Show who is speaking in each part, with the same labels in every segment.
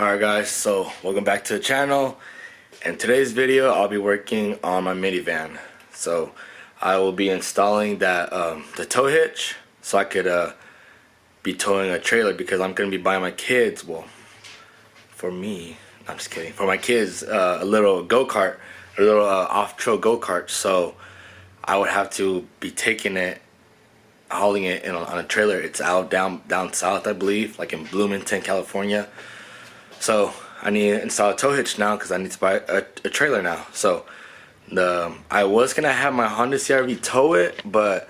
Speaker 1: Alright guys, so welcome back to the channel. In today's video I'll be working on my minivan. So I will be installing that the tow hitch so I could be towing a trailer, because I'm going to be buying my kids, well, for me, I'm just kidding, for my kids a little go-kart, a little off-trail go-kart. So I would have to be taking it, hauling it on a trailer. It's out down south, I believe, like in Bloomington, California. So I need to install a tow hitch now because I need to buy a trailer now. So I was gonna have my Honda CR-V tow it, but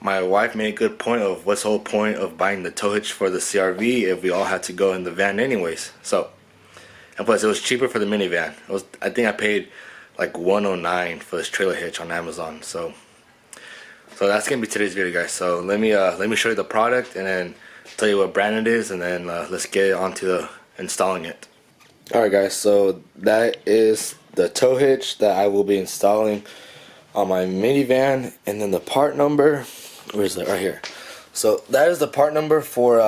Speaker 1: my wife made a good point of what's the whole point of buying the tow hitch for the CR-V if we all had to go in the van anyways. So, and plus it was cheaper for the minivan. I think I paid like $109 for this trailer hitch on Amazon. So that's gonna be today's video, guys. So let me show you the product and then tell you what brand it is, and then let's get on to installing it. Alright guys, so that is the tow hitch that I will be installing on my minivan, and then the part number, where is it? Right here. So that is the part number for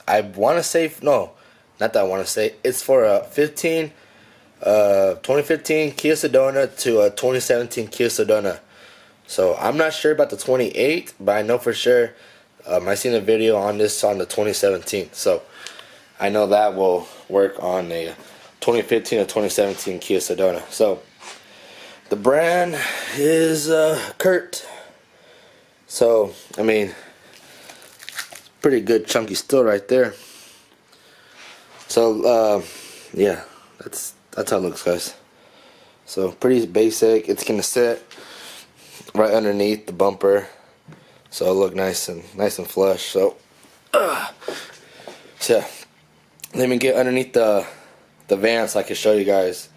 Speaker 1: I want to say, no, not that I want to say, it's for a 2015 Kia Sedona to a 2017 Kia Sedona. So I'm not sure about the 28, but I know for sure I seen a video on this on the 2017. So I know that will work on a 2015 or 2017 Kia Sedona. So the brand is Kurt. So I mean, pretty good chunky steel right there. So yeah, that's how it looks, guys. So pretty basic. It's gonna sit right underneath the bumper, so it'll look nice and flush. So yeah. Let me get underneath the van so I can show you guys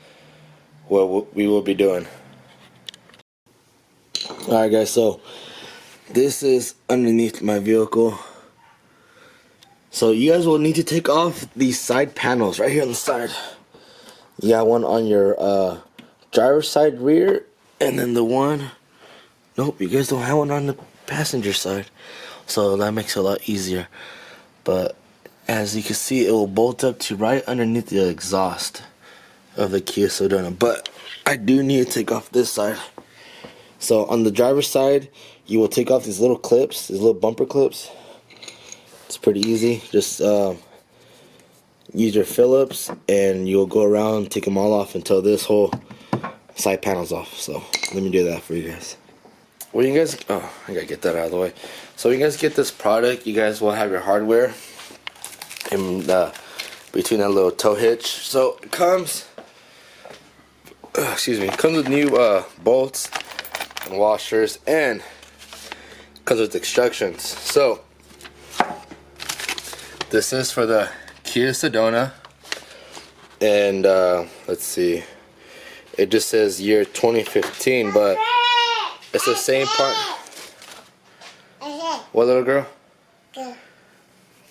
Speaker 1: what we will be doing. Alright guys, so this is underneath my vehicle. So you guys will need to take off these side panels right here on the side. You got one on your driver's side rear, and then the one, nope, you guys don't have one on the passenger side. So that makes it a lot easier. But as you can see, it will bolt up to right underneath the exhaust of the Kia Sedona. But I do need to take off this side. So on the driver's side, you will take off these little clips, these little bumper clips. It's pretty easy. Just use your Phillips and you'll go around, take them all off until this whole side panel's off. So let me do that for you guys. When you guys, oh, I gotta get that out of the way. So when you guys get this product, you guys will have your hardware in between that little tow hitch. So it comes, comes with new bolts and washers, and comes with instructions. So this is for the Kia Sedona, and let's see, it just says year 2015, but it's the same part. What, little girl?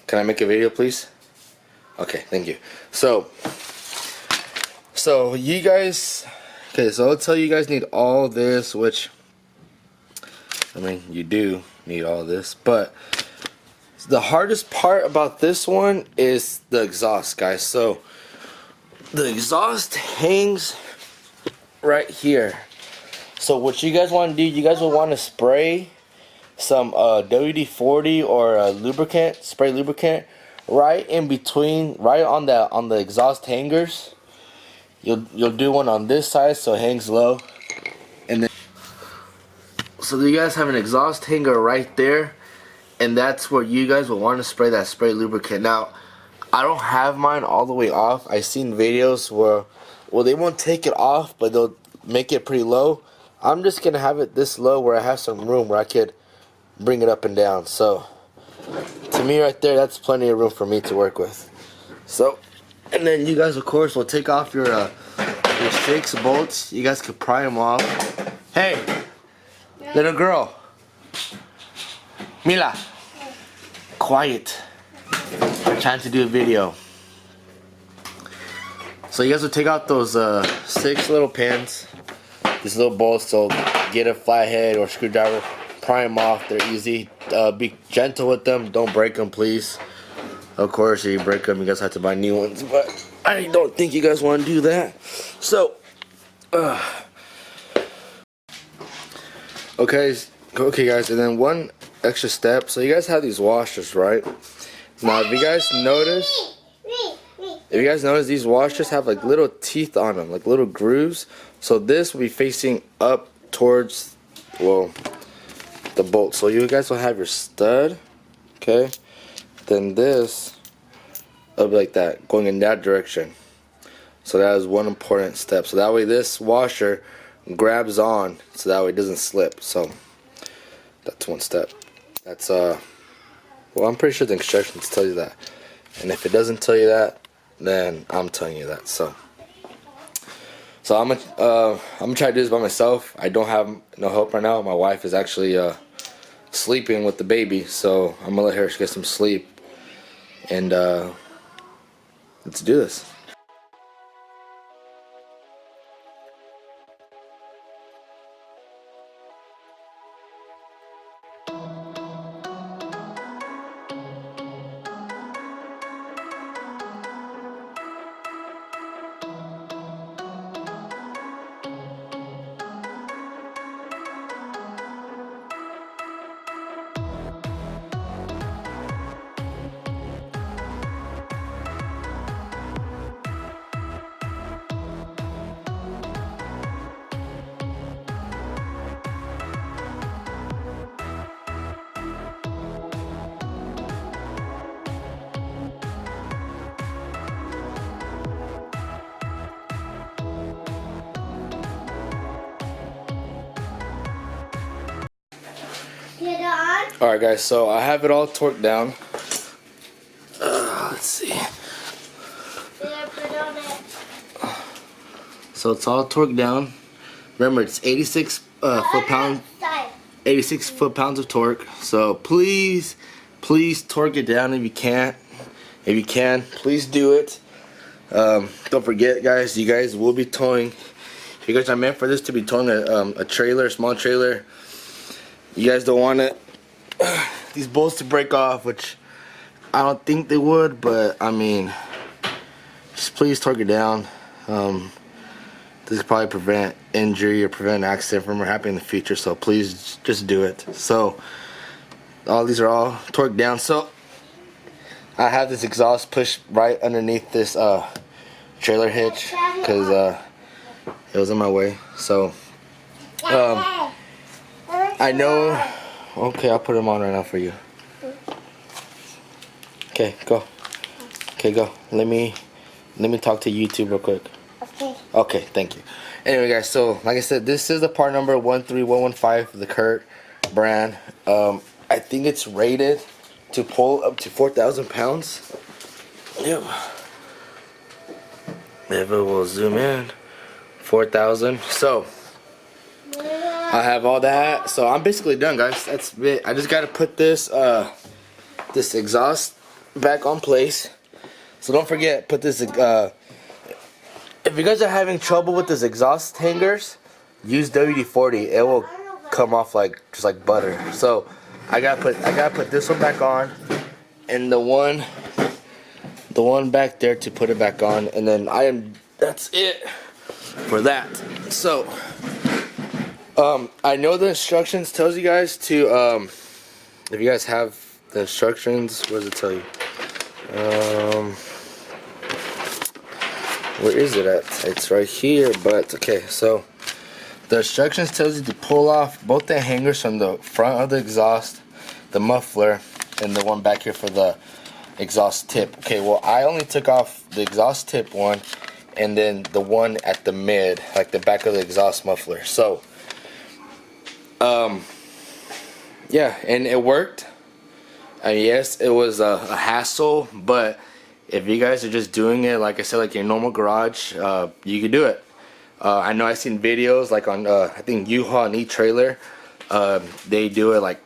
Speaker 1: Can I make a video, please? Okay, thank you. So you guys, okay, so I'll tell you guys need all this, which, I mean, you do need all this, but the hardest part about this one is the exhaust, guys. So the exhaust hangs right here. So what you guys want to do, you guys will want to spray some WD-40 or lubricant, spray lubricant, right in between, right on the exhaust hangers. You'll do one on this side so it hangs low, and then so you guys have an exhaust hanger right there, and that's where you guys will want to spray that spray lubricant. Now I don't have mine all the way off. I've seen videos where, well, they won't take it off, but they'll make it pretty low. I'm just gonna have it this low where I have some room where I could bring it up and down. So to me right there, that's plenty of room for me to work with. So, and then you guys of course will take off your 6 bolts. You guys could pry them off. Hey, little girl, Mila, quiet, I'm trying to do a video. So you guys will take out those 6 little pins, these little bolts. So get a flathead or screwdriver, pry them off. They're easy. Be gentle with them. Don't break them, please. Of course, if you break them, you guys have to buy new ones, but I don't think you guys want to do that. So, okay, guys, and then one extra step. So you guys have these washers, right? Now, if you guys notice, these washers have like little teeth on them, like little grooves. So this will be facing up towards, well, the bolt. So you guys will have your stud, okay? Then this will be like that, going in that direction. So that is one important step. So that way this washer grabs on, so that way it doesn't slip. So that's one step. That's well, I'm pretty sure the instructions tell you that. And if it doesn't tell you that, then I'm telling you that. So I'm gonna try to do this by myself. I don't have no help right now. My wife is actually sleeping with the baby, so I'm gonna let her get some sleep. And let's do this. Alright guys, so I have it all torqued down. Let's see. So it's all torqued down. Remember, it's 86 foot-pounds of torque. So please torque it down if you can. If you can, please do it. Don't forget, guys, you guys will be towing. If you guys are meant for this to be towing a trailer, a small trailer, you guys don't want it. These bolts to break off, which I don't think they would, but I mean, just please torque it down. This will probably prevent injury or prevent an accident from happening in the future, so please just do it. So all these are all torqued down. So I have this exhaust pushed right underneath this trailer hitch because it was in my way. So I know. Okay, I'll put them on right now for you. Okay, go. Okay, go. Let me talk to YouTube real quick.
Speaker 2: Okay.
Speaker 1: Okay, thank you. Anyway, guys, so like I said, this is the part number 13115, the Kurt brand. I think it's rated to pull up to 4,000 pounds. Yep. If it will zoom in, 4,000. So I have all that, so I'm basically done, guys. That's it. I just gotta put this this exhaust back on place. So don't forget, put this. If you guys are having trouble with this exhaust hangers, use WD-40. It will come off like just like butter. So I gotta put this one back on, and the one back there to put it back on, and then that's it for that. So I know the instructions tells you guys to if you guys have the instructions, what does it tell you? Where is it at? It's right here, but okay, so the instructions tells you to pull off both the hangers from the front of the exhaust, the muffler, and the one back here for the exhaust tip. Okay, well, I only took off the exhaust tip one and then the one at the mid, like the back of the exhaust muffler. So yeah, and it worked. Yes, it was a hassle, but if you guys are just doing it, like I said, like your normal garage, you can do it. I know I've seen videos like on I think U-Haul and E-Trailer. They do it like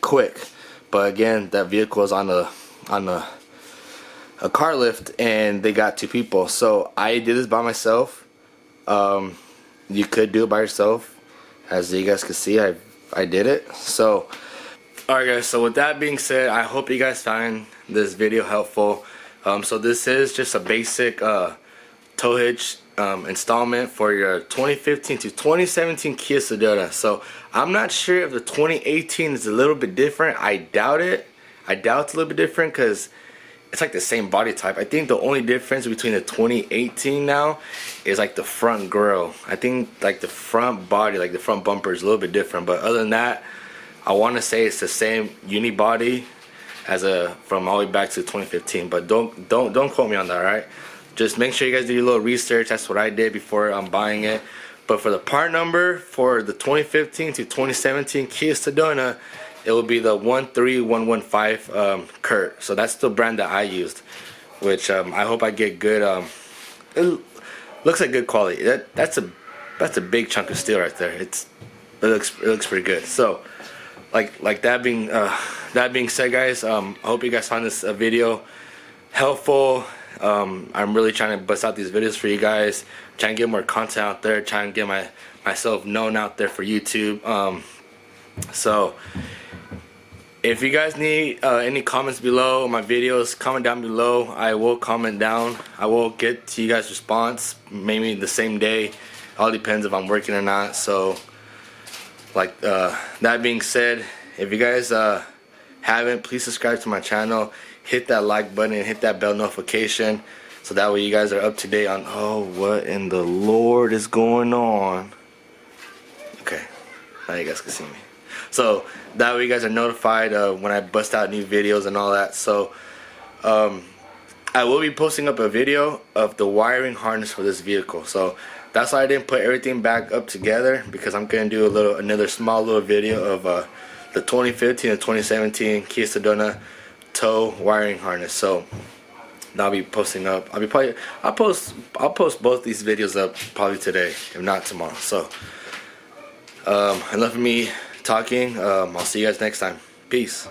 Speaker 1: quick, but again, that vehicle is on a car lift, and they got 2 people. So I did this by myself. You could do it by yourself, as you guys can see. I did it. So Alright guys, so with that being said, I hope you guys find this video helpful. So this is just a basic tow hitch installment for your 2015 to 2017 Kia Sedona. So I'm not sure if the 2018 is a little bit different. I doubt it. I doubt it's a little bit different because it's like the same body type. I think the only difference between the 2018 now is like the front grille. I think like the front body, like the front bumper is a little bit different. But other than that, I want to say it's the same unibody as from all the way back to 2015. But don't quote me on that, alright? Just make sure you guys do your little research. That's what I did before I'm buying it. But for the part number for the 2015 to 2017 Kia Sedona, it will be the 13115 Kurt. So that's the brand that I used, which I hope I get good. It looks like good quality. That's a big chunk of steel right there. It looks pretty good. So like that being said, guys, I hope you guys found this video helpful. I'm really trying to bust out these videos for you guys, trying to get more content out there, trying to get myself known out there for YouTube. So if you guys need any comments below my videos, comment down below. I will comment down. I will get to you guys' response maybe the same day. All depends if I'm working or not. So like that being said, if you guys haven't, please subscribe to my channel, hit that like button and hit that bell notification so that way you guys are up to date on what in the Lord is going on. Okay, now you guys can see me. So that way you guys are notified when I bust out new videos and all that. So I will be posting up a video of the wiring harness for this vehicle. So that's why I didn't put everything back up together, because I'm gonna do another small little video of the 2015 and 2017 Kia Sedona tow wiring harness. So that'll be posting up. I'll post both these videos up probably today, if not tomorrow. So enough of me talking. I'll see you guys next time. Peace.